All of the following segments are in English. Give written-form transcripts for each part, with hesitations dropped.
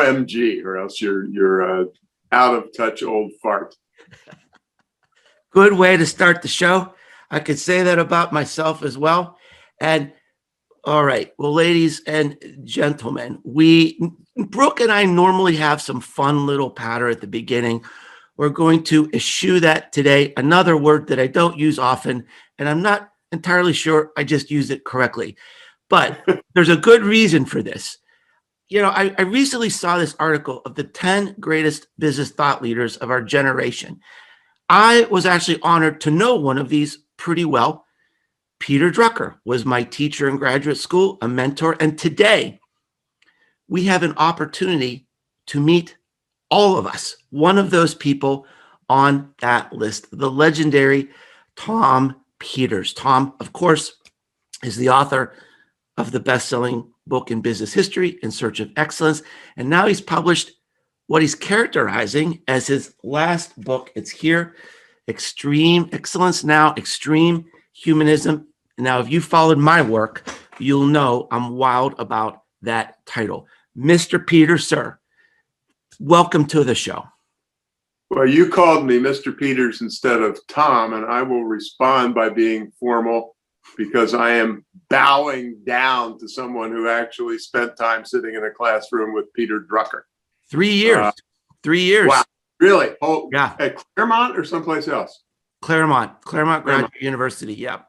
OMG, or else you're out of touch old fart. Good way to start the show. I could say that about myself as well. And all right, well, ladies and gentlemen, Brooke and I normally have some fun little patter at the beginning. We're going to eschew that today. Another word that I don't use often, and I'm not entirely sure I just use it correctly, but there's a good reason for this. You know, I recently saw this article of the 10 greatest business thought leaders of our generation. I was actually honored to know one of these pretty well. Peter Drucker was my teacher in graduate school, a mentor, and today we have an opportunity to meet all of us, one of those people on that list, the legendary Tom Peters. Tom, of course, is the author of the best-selling book in business history, In Search of Excellence, and now he's published what he's characterizing as his last book. It's here, Extreme Excellence Now, Extreme Humanism. Now, if you followed my work, you'll know I'm wild about that title. Mr. Peters, sir, welcome to the show. Well, you called me Mr. Peters instead of Tom, and I will respond by being formal because I am bowing down to someone who actually spent time sitting in a classroom with Peter Drucker. 3 years. 3 years. Wow. Really? Oh, yeah. At Claremont or someplace else? Claremont Graduate University. Yeah.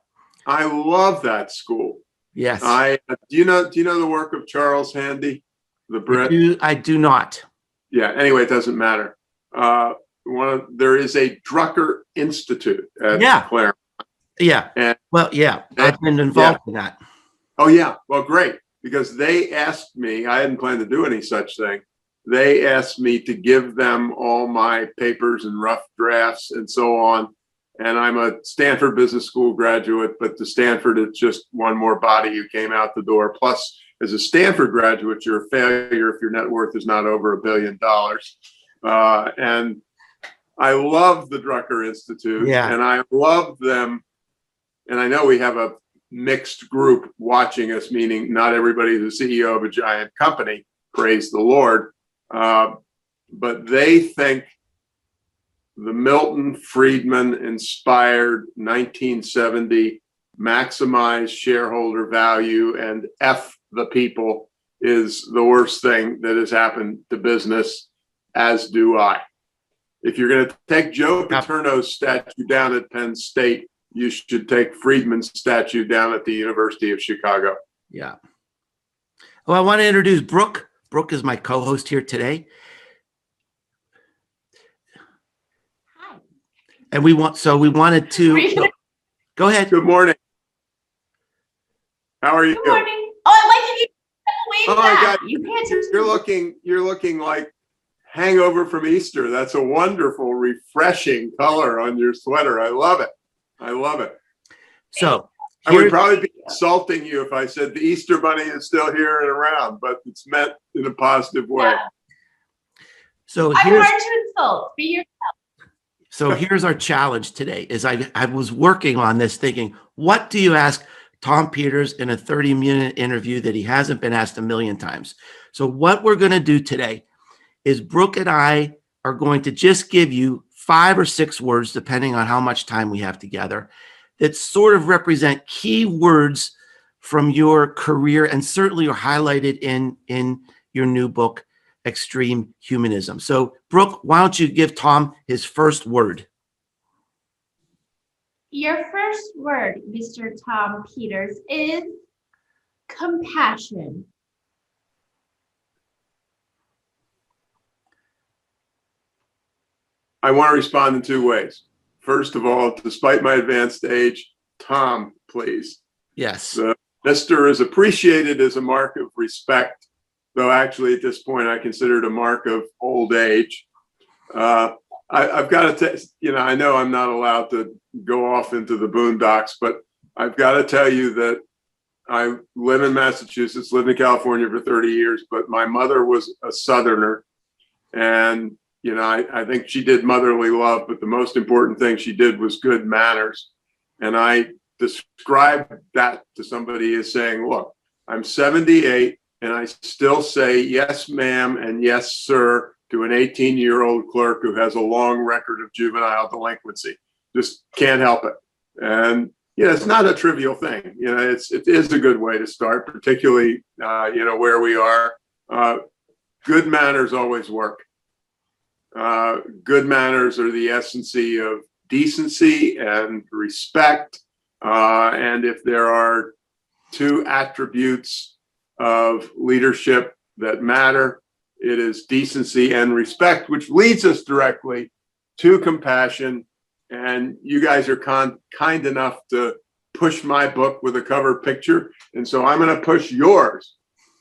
I love that school. Yes. Do you know the work of Charles Handy, the Brit? I do not. Yeah. Anyway, it doesn't matter. There is a Drucker Institute at Claremont. Yeah. I've been involved in that. Oh yeah. Well, great. Because they asked me, I hadn't planned to do any such thing. They asked me to give them all my papers and rough drafts and so on. And I'm a Stanford Business School graduate, but to Stanford, it's just one more body who came out the door. Plus, as a Stanford graduate, you're a failure if your net worth is not over $1 billion. And I love the Drucker Institute, and I love them. And I know we have a mixed group watching us, meaning not everybody's the CEO of a giant company, praise the Lord. But they think the Milton Friedman inspired 1970 maximize shareholder value and F the people is the worst thing that has happened to business, as do I. If you're going to take Joe Paterno's statue down at Penn State, you should take Friedman's statue down at the University of Chicago. Yeah. Well, I want to introduce Brooke. Brooke is my co-host here today. Hi. And we wanted to go ahead. Good morning. How are you? Good morning. Oh, I like you. Oh my God. You're looking like hangover from Easter. That's a wonderful, refreshing color on your sweater. I love it. I love it. So I would probably be insulting you if I said the Easter Bunny is still here and around, but it's meant in a positive way. Yeah. So I'm hard to insult. Be yourself. So here's our challenge today. Is I was working on this, thinking, what do you ask Tom Peters in a 30-minute interview that he hasn't been asked a million times? So what we're going to do today is Brooke and I are going to just give you 5 or 6 words, depending on how much time we have together, that sort of represent key words from your career and certainly are highlighted in your new book, Extreme Humanism. So, Brooke, why don't you give Tom his first word? Your first word, Mr. Tom Peters, is compassion. I want to respond in 2 ways. First of all, despite my advanced age, Tom, please. Yes. Mr. is appreciated as a mark of respect, though actually at this point I consider it a mark of old age. I've got to, I know I'm not allowed to go off into the boondocks, but I've got to tell you that I live in Massachusetts, lived in California for 30 years, but my mother was a Southerner. And, I think she did motherly love, but the most important thing she did was good manners. And I describe that to somebody as saying, look, I'm 78 and I still say yes, ma'am, and yes, sir, to an 18-year-old clerk who has a long record of juvenile delinquency. Just can't help it. And it's not a trivial thing. It is a good way to start, particularly where we are. Good manners always work. Good manners are the essence of decency and respect. And if there are two attributes of leadership that matter, it is decency and respect, which leads us directly to compassion. And you guys are kind enough to push my book with a cover picture. And so I'm going to push yours,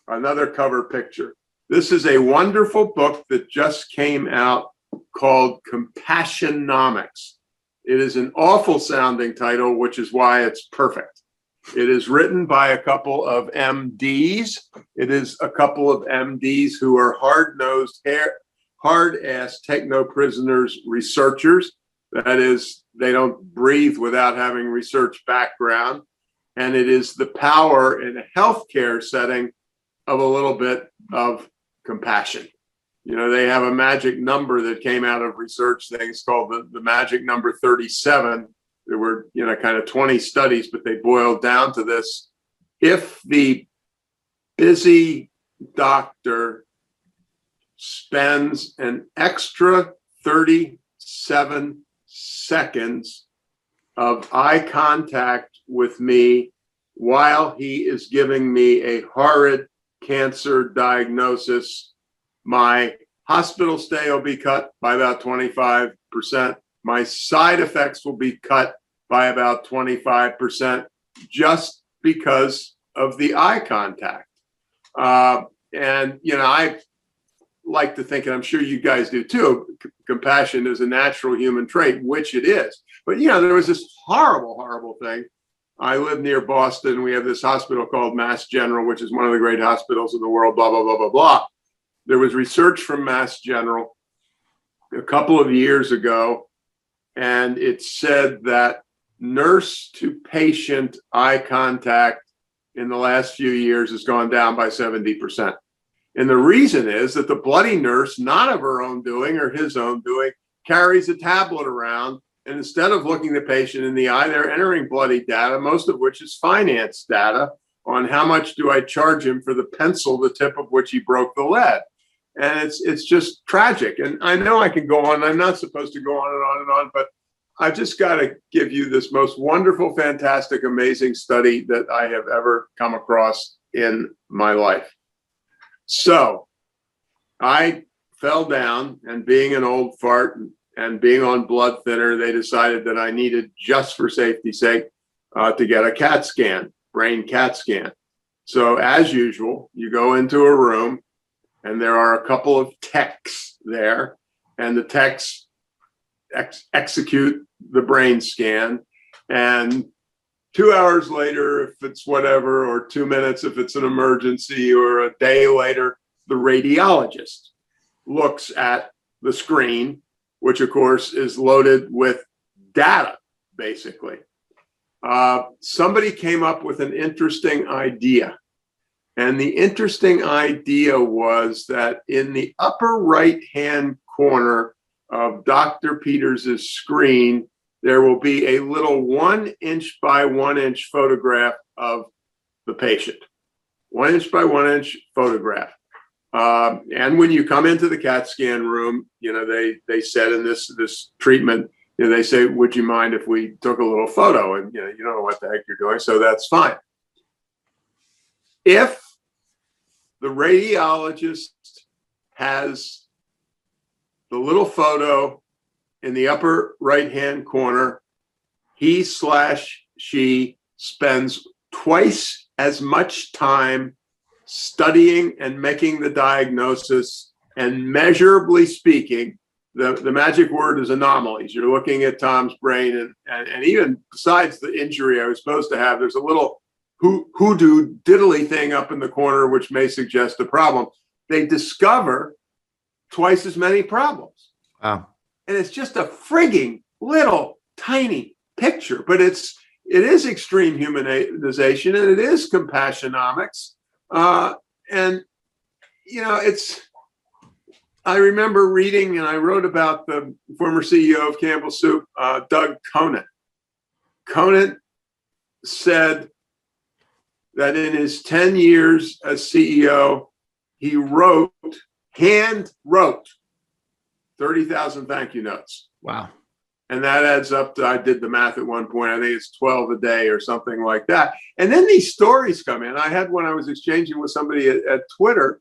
another cover picture. This is a wonderful book that just came out called Compassionomics. It is an awful sounding title, which is why it's perfect. It is written by a couple of MDs. It is a couple of MDs who are hard-nosed, hard-ass techno-prisoners researchers. That is, they don't breathe without having research background. And it is the power in a healthcare setting of a little bit of compassion. They have a magic number that came out of research things called the magic number 37. There were, kind of 20 studies, but they boiled down to this. If the busy doctor spends an extra 37 seconds of eye contact with me while he is giving me a horrid cancer diagnosis, my hospital stay will be cut by about 25%. My side effects will be cut by about 25% just because of the eye contact. And I like to think, and I'm sure you guys do too, compassion is a natural human trait, which it is. But, there was this horrible, horrible thing. I live near Boston. We have this hospital called Mass General, which is one of the great hospitals in the world, blah, blah, blah, blah, blah. There was research from Mass General a couple of years ago, and it said that nurse to patient eye contact in the last few years has gone down by 70%. And the reason is that the bloody nurse, not of her own doing or his own doing, carries a tablet around. And instead of looking the patient in the eye, they're entering bloody data, most of which is finance data on how much do I charge him for the pencil, the tip of which he broke the lead. And it's just tragic. And I know I can go on. I'm not supposed to go on and on and on, but I've just got to give you this most wonderful, fantastic, amazing study that I have ever come across in my life. So I fell down, and being an old fart and being on blood thinner, they decided that I needed, just for safety's sake, to get a CAT scan, brain CAT scan. So as usual, you go into a room, and there are a couple of techs there, and the techs execute the brain scan. And 2 hours later, if it's whatever, or 2 minutes if it's an emergency, or a day later, the radiologist looks at the screen, which of course is loaded with data, basically. Somebody came up with an interesting idea. And the interesting idea was that in the upper right-hand corner of Dr. Peters's screen, there will be a little 1 inch by 1 inch photograph of the patient. 1 inch by 1 inch photograph. And when you come into the CAT scan room, they said in this treatment, they say, would you mind if we took a little photo? And you don't know what the heck you're doing, so that's fine. If the radiologist has the little photo in the upper right-hand corner, he/she spends twice as much time studying and making the diagnosis, and measurably speaking, the magic word is anomalies. You're looking at Tom's brain, and even besides the injury I was supposed to have, there's a little hoodoo diddly thing up in the corner, which may suggest a problem. They discover twice as many problems. Wow. And it's just a frigging little tiny picture, but it is extreme humanization, and it is compassionomics. and I remember reading, and I wrote about the former CEO of Campbell Soup, Doug Conant. Conant said that in his 10 years as CEO, he hand wrote 30,000 thank you notes. Wow. And that adds up to, I did the math at one point, I think it's 12 a day or something like that. And then these stories come in. I had one I was exchanging with somebody at Twitter.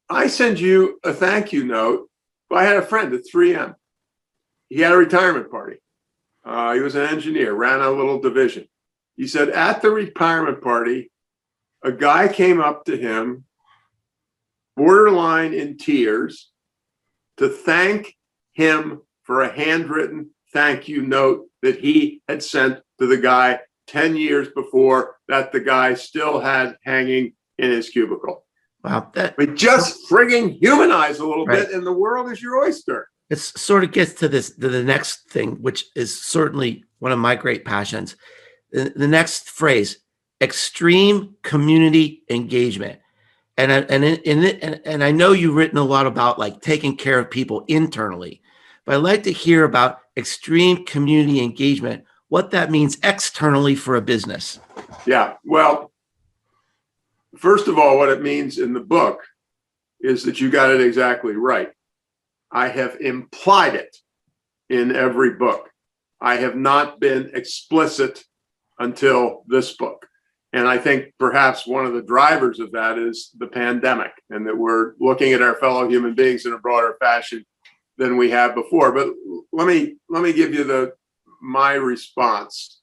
I send you a thank you note. I had a friend at 3M. He had a retirement party. He was an engineer, ran a little division. He said at the retirement party, a guy came up to him, borderline in tears, to thank him for a handwritten thank you note that he had sent to the guy 10 years before, that the guy still had hanging in his cubicle. Wow. But just frigging humanize a little Right. bit, and the world is your oyster. It sort of gets to the next thing, which is certainly one of my great passions. The next phrase, extreme community engagement. And I know you've written a lot about like taking care of people internally, but I'd like to hear about extreme community engagement, what that means externally for a business. Yeah, well, first of all, what it means in the book is that you got it exactly right. I have implied it in every book. I have not been explicit until this book. And I think perhaps one of the drivers of that is the pandemic, and that we're looking at our fellow human beings in a broader fashion than we have before. But let me give you my response.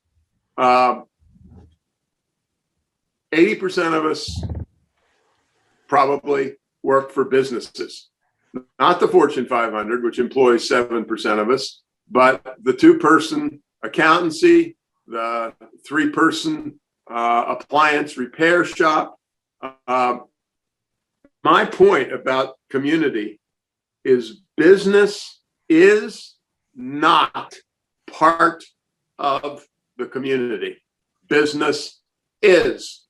80% of us probably work for businesses, not the Fortune 500, which employs 7% of us, but the 2-person accountancy, the 3-person appliance repair shop. My point about community is business is not part of the community. Business is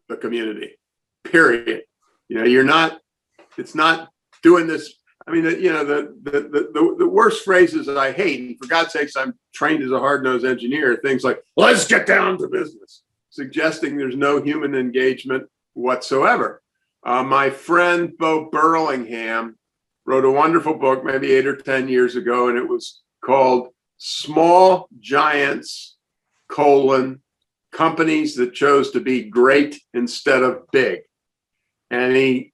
the community, period. It's not doing this. I mean, the worst phrases that I hate, and for God's sakes, I'm trained as a hard-nosed engineer, things like, let's get down to business, suggesting there's no human engagement whatsoever. My friend Bo Burlingham wrote a wonderful book maybe 8 or 10 years ago, and it was called Small Giants, Companies That Chose to Be Great Instead of Big. And he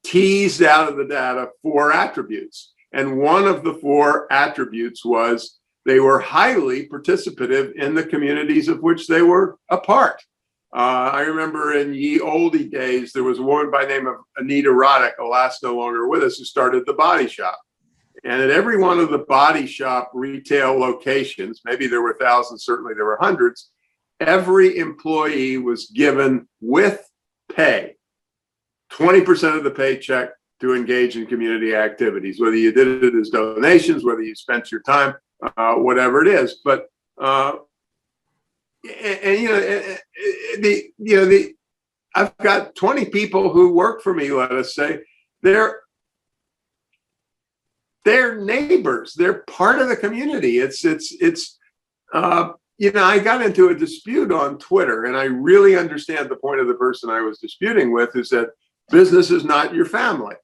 teased out of the data 4 attributes. And one of the 4 attributes was they were highly participative in the communities of which they were a part. I remember in ye olde days, there was a woman by the name of Anita Roddick, alas no longer with us, who started the Body Shop. And at every one of the Body Shop retail locations, maybe there were thousands, certainly there were hundreds, every employee was given with pay 20% of the paycheck to engage in community activities, whether you did it as donations, whether you spent your time, whatever it is. But I've got 20 people who work for me, let us say. They're neighbors. They're part of the community. I got into a dispute on Twitter, and I really understand the point of the person I was disputing with, who said, business is not your family.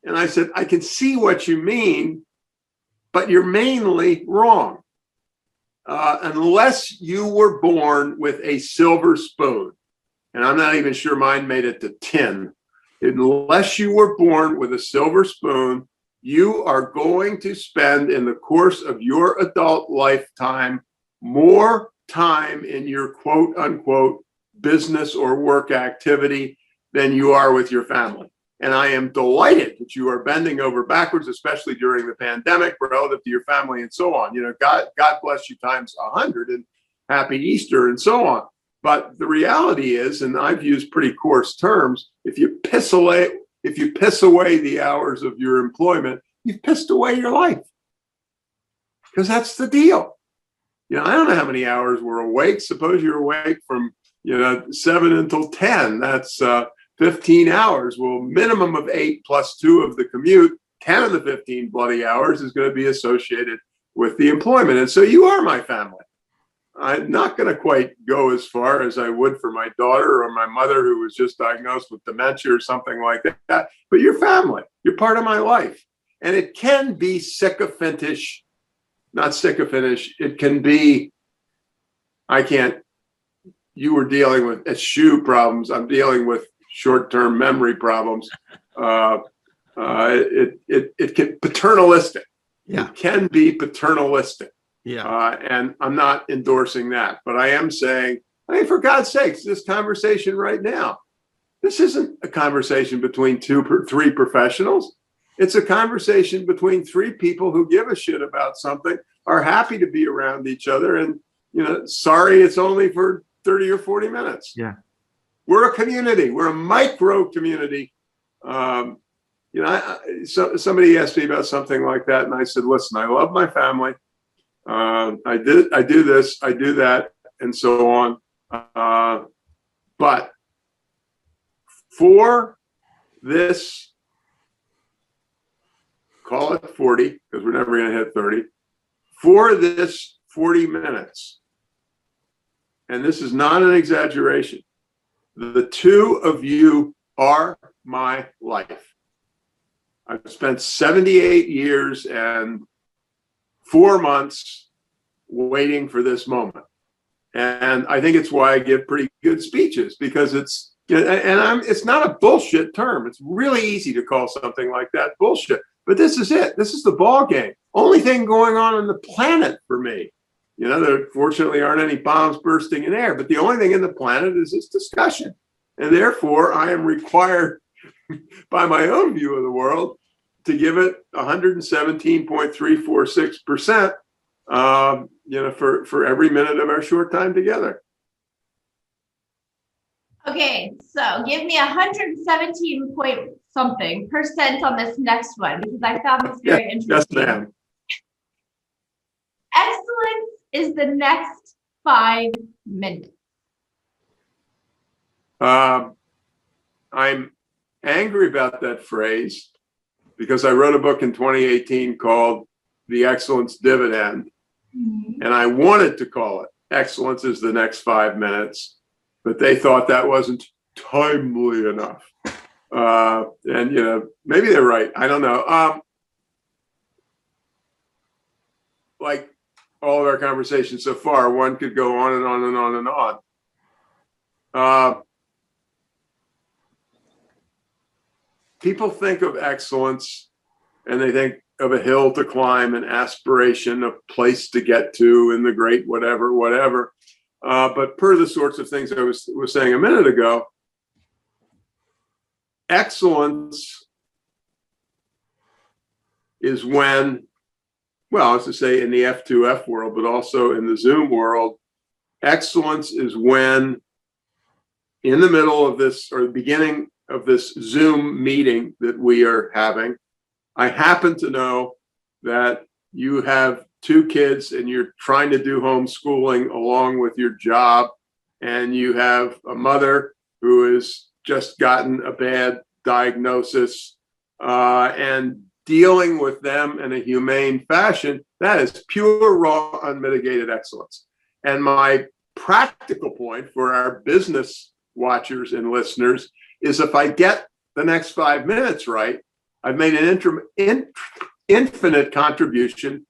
And I said, I can see what you mean, but you're mainly wrong. Unless you were born with a silver spoon, and I'm not even sure mine made it to 10, unless you were born with a silver spoon, you are going to spend in the course of your adult lifetime more time in your quote unquote business or work activity than you are with your family. And I am delighted that you are bending over backwards, especially during the pandemic, relative to your family and so on. God bless you times 100 and happy Easter and so on. But the reality is, and I've used pretty coarse terms, if you piss away the hours of your employment, you've pissed away your life. Because that's the deal. I don't know how many hours we're awake. Suppose you're awake from 7 until 10, that's 15 hours. Well, minimum of 8 plus 2 of the commute, 10 of the 15 bloody hours is going to be associated with the employment. And so you are my family. I'm not going to quite go as far as I would for my daughter or my mother who was just diagnosed with dementia or something like that. But you're family. You're part of my life. And it can be sycophantish, not sycophantish. It can be, you were dealing with eschew problems. I'm dealing with short-term memory problems. It can paternalistic. Yeah. It can be paternalistic. Yeah. And I'm not endorsing that, but I am saying, for God's sakes, this conversation right now, this isn't a conversation between 2 or 3 professionals. It's a conversation between 3 people who give a shit about something, are happy to be around each other, and sorry, it's only for 30 or 40 minutes. Yeah. We're a community. We're a micro community. Somebody asked me about something like that, and I said, listen, I love my family. I do this, I do that, and so on. But for this, call it 40, because we're never going to hit 30, for this 40 minutes, and this is not an exaggeration, the 2 of you are my life. I've spent 78 years and 4 months waiting for this moment. And I think it's why I give pretty good speeches, because it's not a bullshit term. It's really easy to call something like that bullshit. But this is it. This is the ball game. Only thing going on the planet for me. There fortunately aren't any bombs bursting in air, but the only thing in the planet is this discussion. And therefore, I am required by my own view of the world to give it 117.346%, for every minute of our short time together. Okay, so give me 117 point something % on this next one, because I found this very interesting. Yes, ma'am. Excellence is the next 5 minutes. I'm angry about that phrase because I wrote a book in 2018 called The Excellence Dividend. Mm-hmm. And I wanted to call it Excellence is the Next 5 Minutes, but they thought that wasn't timely enough. And, maybe they're right. I don't know. Like all of our conversations so far, one could go on and on and on and on. People think of excellence and they think of a hill to climb, an aspiration, a place to get to in the great whatever. But per the sorts of things I was saying a minute ago, excellence is when, well, I was to say in the F2F world, but also in the Zoom world, excellence is when in the middle of this or the beginning of this Zoom meeting that we are having, I happen to know that you have 2 kids and you're trying to do homeschooling along with your job, and you have a mother who has just gotten a bad diagnosis, and dealing with them in a humane fashion. That is pure, raw, unmitigated excellence. And my practical point for our business watchers and listeners is if I get the next 5 minutes right, I've made an infinite contribution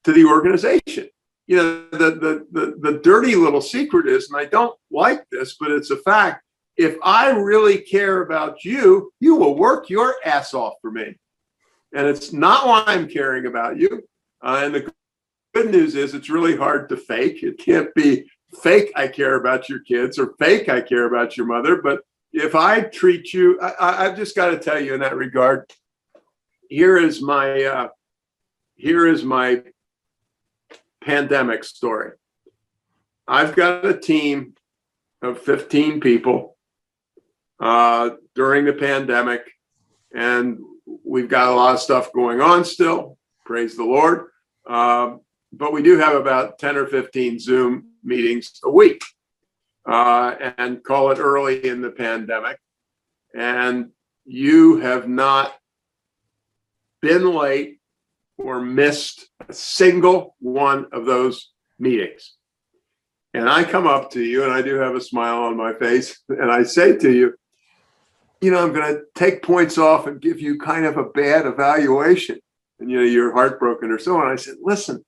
to the organization. The dirty little secret is, and I don't like this, but it's a fact, if I really care about you, you will work your ass off for me. And it's not why I'm caring about you. And the good news is it's really hard to fake. It can't be fake I care about your kids or fake I care about your mother. But if I treat you, I've just got to tell you in that regard, here is my pandemic story. I've got a team of 15 people during the pandemic, and we've got a lot of stuff going on still, praise the Lord. But we do have about 10 or 15 Zoom meetings a week. and call it early in the pandemic. And you have not been late or missed a single one of those meetings. And I come up to you, and I do have a smile on my face, and I say to you, I'm going to take points off and give you kind of a bad evaluation. And, you're heartbroken or so on. I said, listen,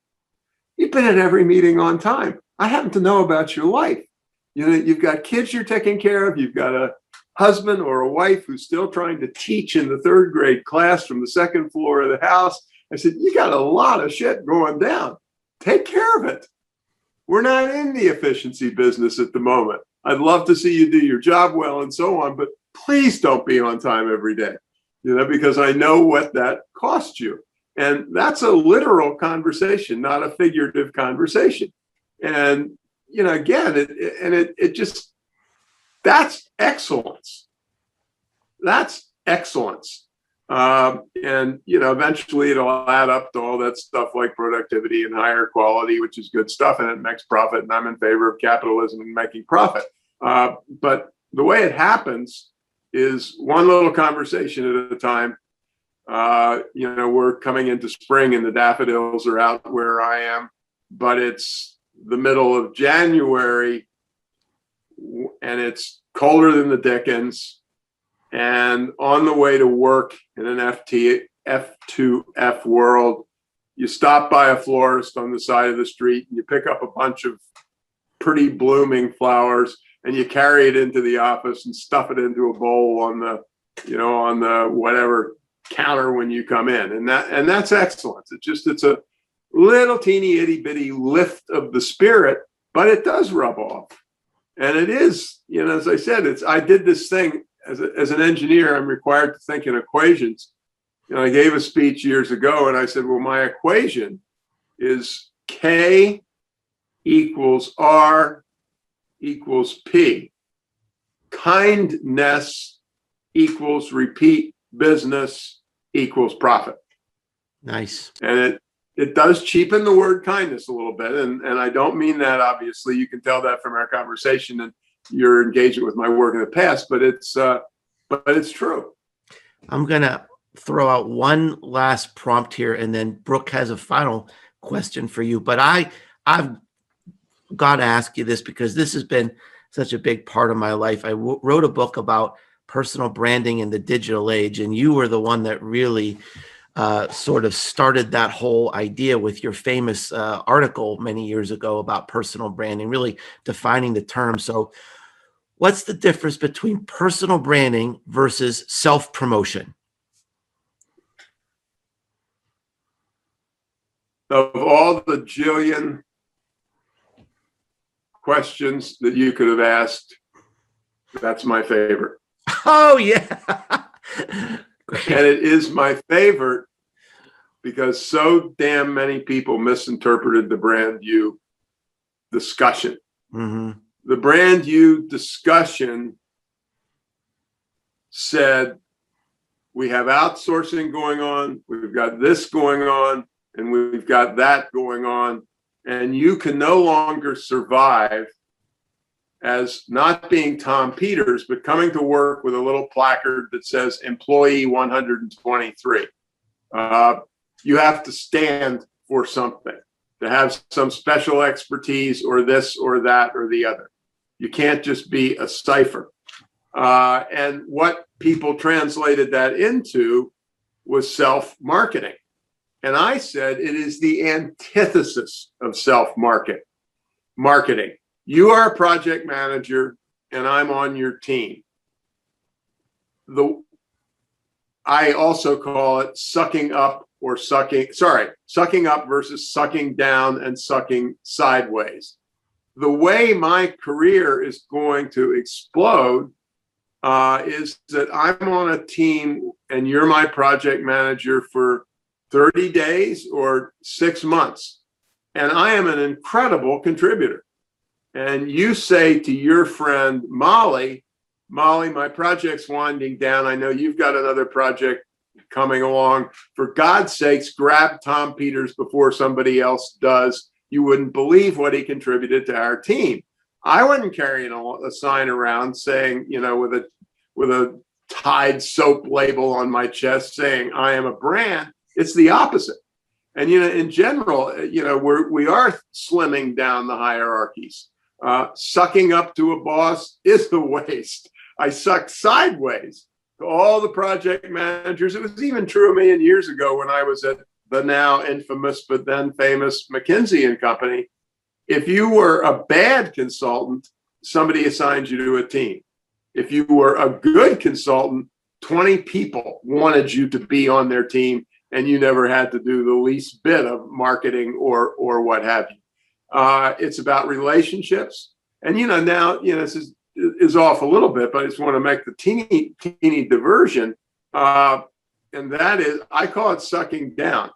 you've been at every meeting on time. I happen to know about your life. You've got kids you're taking care of. You've got a husband or a wife who's still trying to teach in the 3rd grade class from the 2nd floor of the house. I said, you got a lot of shit going down. Take care of it. We're not in the efficiency business at the moment. I'd love to see you do your job well and so on, but please don't be on time every day, because I know what that costs you. And that's a literal conversation, not a figurative conversation. And, again, it just, that's excellence. That's excellence. And, eventually it'll add up to all that stuff like productivity and higher quality, which is good stuff. And it makes profit. And I'm in favor of capitalism and making profit. But the way it happens is one little conversation at a time. We're coming into spring and the daffodils are out where I am, but it's the middle of January and it's colder than the dickens. And on the way to work in an F2F world, you stop by a florist on the side of the street and you pick up a bunch of pretty blooming flowers and you carry it into the office and stuff it into a bowl on the whatever counter when you come in. And that's excellence. It's a little teeny itty bitty lift of the spirit, but it does rub off. And it is, as I said, I did this thing as an engineer, I'm required to think in equations. I gave a speech years ago and I said, well, my equation is K equals R equals P. Kindness equals repeat business equals profit. Nice. And it does cheapen the word kindness a little bit. And I don't mean that, obviously. You can tell that from our conversation and your engagement with my work in the past, but it's true. I'm going to throw out one last prompt here, and then Brooke has a final question for you. But I've got to ask you this because this has been such a big part of my life. I wrote a book about personal branding in the digital age, and you were the one that really sort of started that whole idea with your famous article many years ago about personal branding, really defining the term. So what's the difference between personal branding versus self-promotion? Of all the jillion questions that you could have asked, that's my favorite. Oh, yeah. And it is my favorite because so damn many people misinterpreted the brand you discussion. Mm-hmm. The brand you discussion said, we have outsourcing going on, we've got this going on, and we've got that going on, and you can no longer survive as not being Tom Peters, but coming to work with a little placard that says employee 123. You have to stand for something, to have some special expertise or this or that or the other. You can't just be a cipher. And what people translated that into was self-marketing. And I said it is the antithesis of marketing. You are a project manager and I'm on your team. I also call it sucking up versus sucking down and sucking sideways. The way my career is going to explode is that I'm on a team and you're my project manager for 30 days or 6 months. And I am an incredible contributor. And you say to your friend, Molly, my project's winding down. I know you've got another project coming along. For God's sakes, grab Tom Peters before somebody else does. You wouldn't believe what he contributed to our team. I wasn't carrying a sign around saying, with a Tide soap label on my chest saying I am a brand. It's the opposite. And, in general, we are slimming down the hierarchies. Sucking up to a boss is the waste. I sucked sideways to all the project managers. It was even true of me years ago when I was at the now infamous but then famous McKinsey and Company. If you were a bad consultant, somebody assigned you to a team. If you were a good consultant, 20 people wanted you to be on their team, and you never had to do the least bit of marketing or what have you. It's about relationships. And, now, this is off a little bit, but I just want to make the teeny diversion. And that is, I call it sucking down.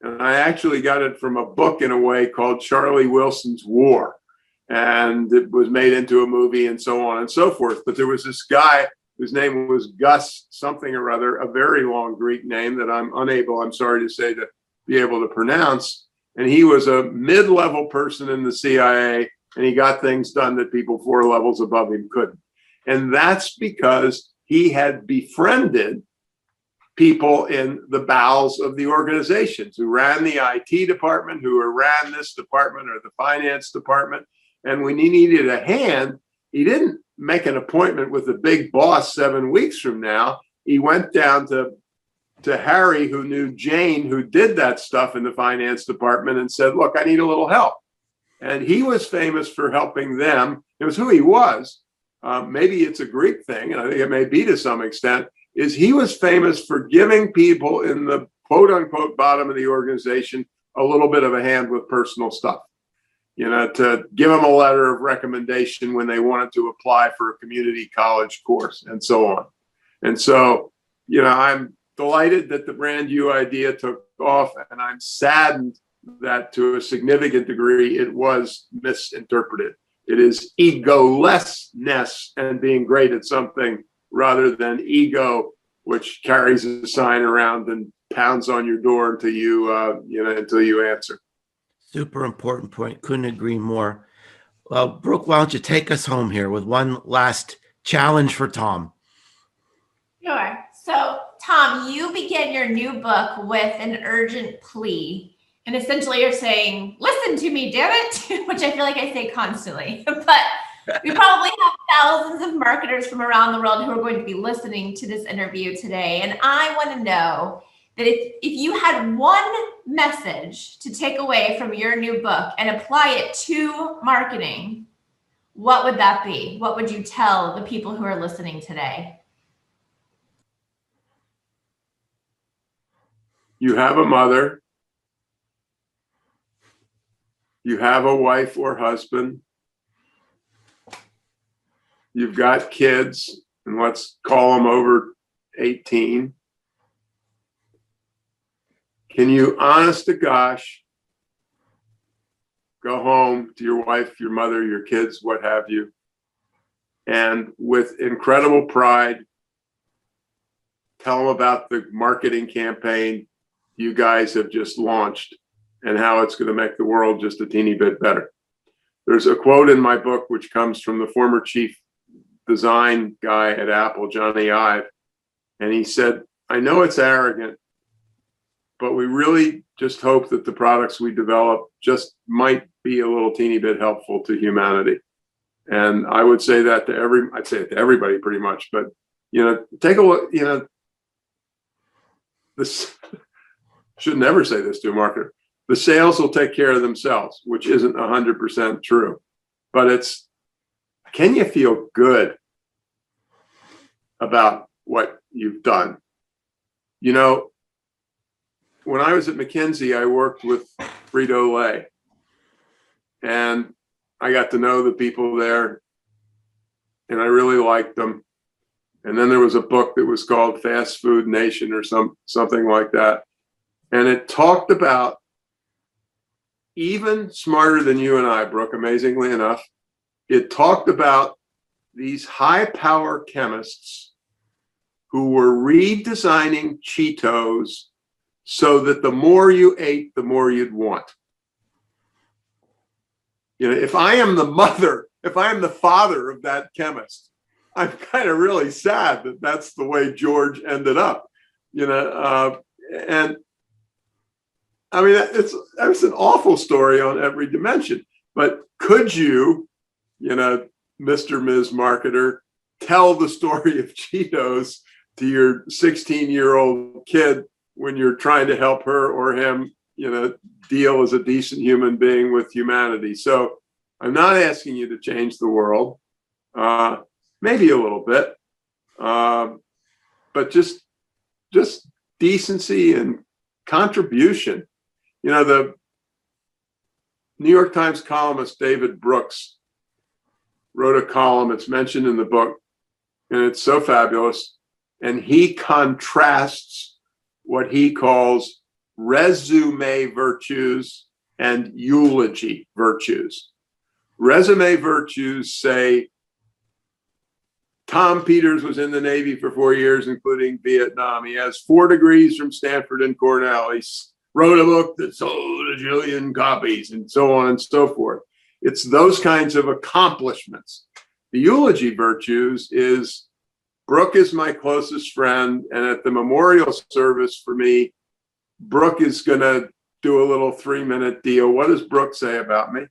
And I actually got it from a book in a way called Charlie Wilson's War. And it was made into a movie and so on and so forth. But there was this guy whose name was Gus something or other, a very long Greek name that I'm sorry to say, to be able to pronounce. And he was a mid-level person in the CIA, and he got things done that people 4 levels above him couldn't. And that's because he had befriended people in the bowels of the organizations who ran the IT department, who ran this department or the finance department. And when he needed a hand, he didn't make an appointment with the big boss 7 weeks from now. He went down to Harry, who knew Jane, who did that stuff in the finance department, and said, look, I need a little help. And he was famous for helping them. It was who he was. Maybe it's a Greek thing, and I think it may be to some extent, is he was famous for giving people in the quote unquote bottom of the organization a little bit of a hand with personal stuff. To give them a letter of recommendation when they wanted to apply for a community college course and so on. And so, I'm delighted that the brand U idea took off, and I'm saddened that to a significant degree it was misinterpreted. It is egolessness and being great at something rather than ego, which carries a sign around and pounds on your door until you answer. Super important point. Couldn't agree more. Well, Brooke, why don't you take us home here with one last challenge for Tom? Sure. So, Tom, you begin your new book with an urgent plea. And essentially you're saying, listen to me, damn it, which I feel like I say constantly. But we probably have thousands of marketers from around the world who are going to be listening to this interview today. And I want to know that if you had one message to take away from your new book and apply it to marketing, what would that be? What would you tell the people who are listening today? You have a mother. You have a wife or husband. You've got kids, and let's call them over 18. Can you, honest to gosh, go home to your wife, your mother, your kids, what have you, and with incredible pride, tell them about the marketing campaign you guys have just launched and how it's going to make the world just a teeny bit better? There's a quote in my book which comes from the former chief design guy at Apple, Johnny Ive, and he said, I know it's arrogant, but we really just hope that the products we develop just might be a little teeny bit helpful to humanity. And I would say that I'd say it to everybody pretty much, but, take a look, this should never say this to a marketer. The sales will take care of themselves, which isn't 100% true, but can you feel good about what you've done? When I was at McKinsey, I worked with Frito-Lay, and I got to know the people there, and I really liked them. And then there was a book that was called Fast Food Nation or something like that. And it talked about, even smarter than you and I, Brooke, amazingly enough, it talked about these high power chemists who were redesigning Cheetos so that the more you ate, the more you'd want. If I am the mother if I am the father of that chemist, I'm kind of really sad that that's the way George ended up, and I mean, it's an awful story on every dimension. But could you, Mr. Ms. Marketer, tell the story of Cheetos to your 16-year-old kid when you're trying to help her or him, deal as a decent human being with humanity? So I'm not asking you to change the world, maybe a little bit, but just decency and contribution. The New York Times columnist David Brooks wrote a column, it's mentioned in the book, and it's so fabulous. And he contrasts what he calls resume virtues and eulogy virtues. Resume virtues say, Tom Peters was in the Navy for 4 years, including Vietnam. He has 4 degrees from Stanford and Cornell. He wrote a book that sold a jillion copies, and so on and so forth. It's those kinds of accomplishments. The eulogy virtues is, Brooke is my closest friend, and at the memorial service for me, Brooke is going to do a little 3-minute deal. What does Brooke say about me?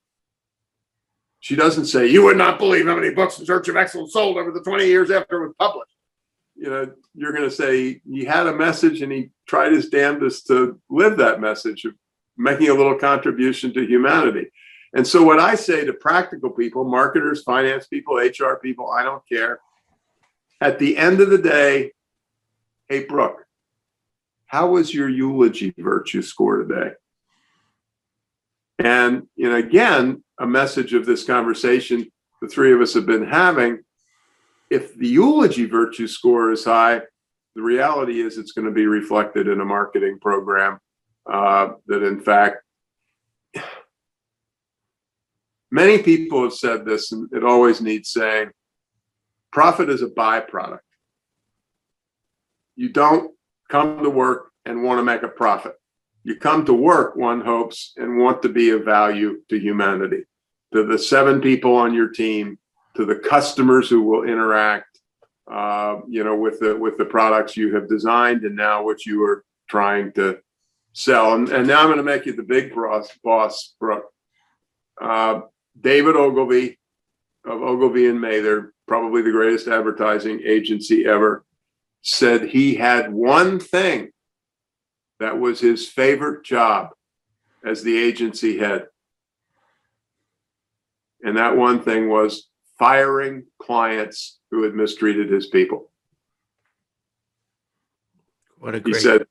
She doesn't say, you would not believe how many books In Search of Excellence sold over the 20 years after it was published. You're going to say he had a message and he tried his damnedest to live that message of making a little contribution to humanity. And so what I say to practical people, marketers, finance people, HR people, I don't care. At the end of the day, hey, Brooke, how was your eulogy virtue score today? And again, a message of this conversation the three of us have been having, if the eulogy virtue score is high, the reality is it's going to be reflected in a marketing program that, in fact, many people have said this, and it always needs saying, profit is a byproduct. You don't come to work and want to make a profit. You come to work, one hopes, and want to be of value to humanity, to the 7 people on your team, to the customers who will interact, with the products you have designed and now what you are trying to sell. And now I'm going to make you the big boss, Brooke. David Ogilvy of Ogilvy and Mather, probably the greatest advertising agency ever, said he had one thing that was his favorite job as the agency head. And that one thing was firing clients who had mistreated his people. What a great, he said,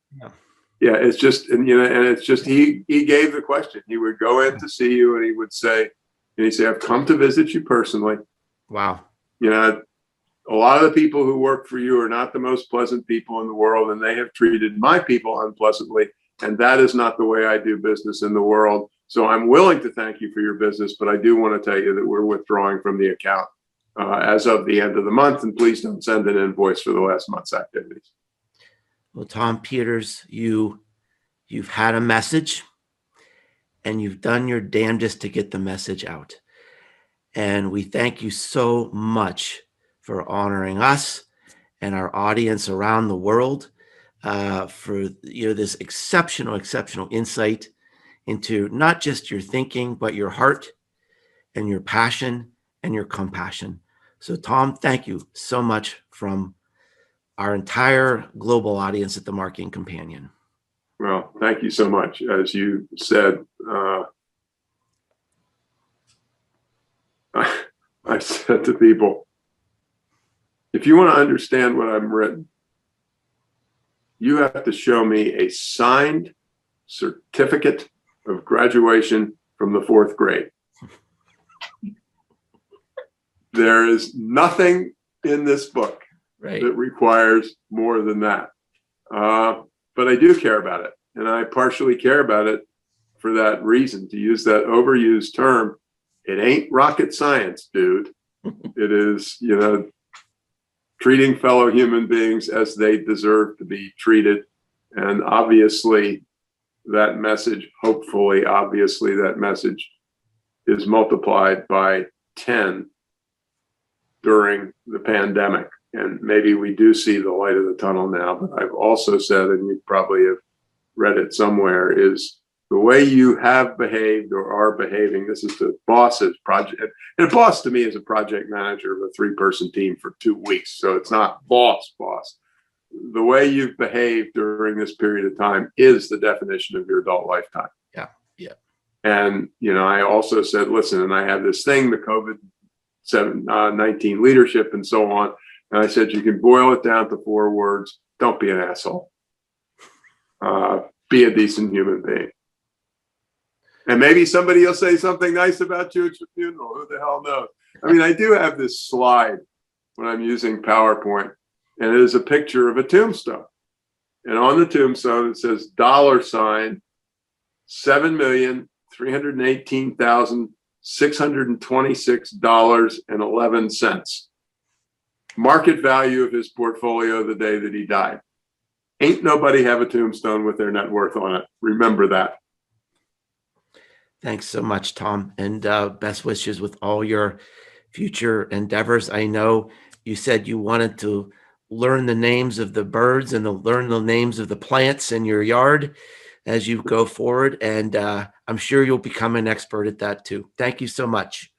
yeah, it's just, and it's just, he gave the question. He would go in to see you and he would say, I've come to visit you personally. Wow. A lot of the people who work for you are not the most pleasant people in the world, and they have treated my people unpleasantly. And that is not the way I do business in the world. So I'm willing to thank you for your business, but I do want to tell you that we're withdrawing from the account as of the end of the month. And please don't send an invoice for the last month's activities. Well, Tom Peters, you've had a message and you've done your damnedest to get the message out. And we thank you so much for honoring us and our audience around the world for this exceptional insight into not just your thinking, but your heart and your passion and your compassion. So, Tom, thank you so much from our entire global audience at the Marketing Companion. Well, thank you so much. As you said, I said to people, if you want to understand what I've written, you have to show me a signed certificate of graduation from the 4th grade. There is nothing in this book that requires more than that. But I do care about it. And I partially care about it for that reason, to use that overused term. It ain't rocket science, dude. It is, treating fellow human beings as they deserve to be treated. And obviously that message, hopefully, obviously that message is multiplied by 10 during the pandemic. And maybe we do see the light of the tunnel now, but I've also said, and you probably have read it somewhere, is the way you have behaved or are behaving. This is the boss's project. And a boss to me is a project manager of a 3-person team for 2 weeks. So it's not boss. The way you've behaved during this period of time is the definition of your adult lifetime. Yeah. Yeah. And, I also said, listen, and I have this thing, the COVID-19 leadership and so on. And I said, you can boil it down to 4 words. Don't be an asshole. Be a decent human being. And maybe somebody will say something nice about you at your funeral. Who the hell knows? I mean, I do have this slide when I'm using PowerPoint, and it is a picture of a tombstone. And on the tombstone, it says $7,318,626.11. Market value of his portfolio the day that he died. Ain't nobody have a tombstone with their net worth on it. Remember that. Thanks so much, Tom, and best wishes with all your future endeavors. I know you said you wanted to learn the names of the birds and learn the names of the plants in your yard as you go forward, and I'm sure you'll become an expert at that too. Thank you so much.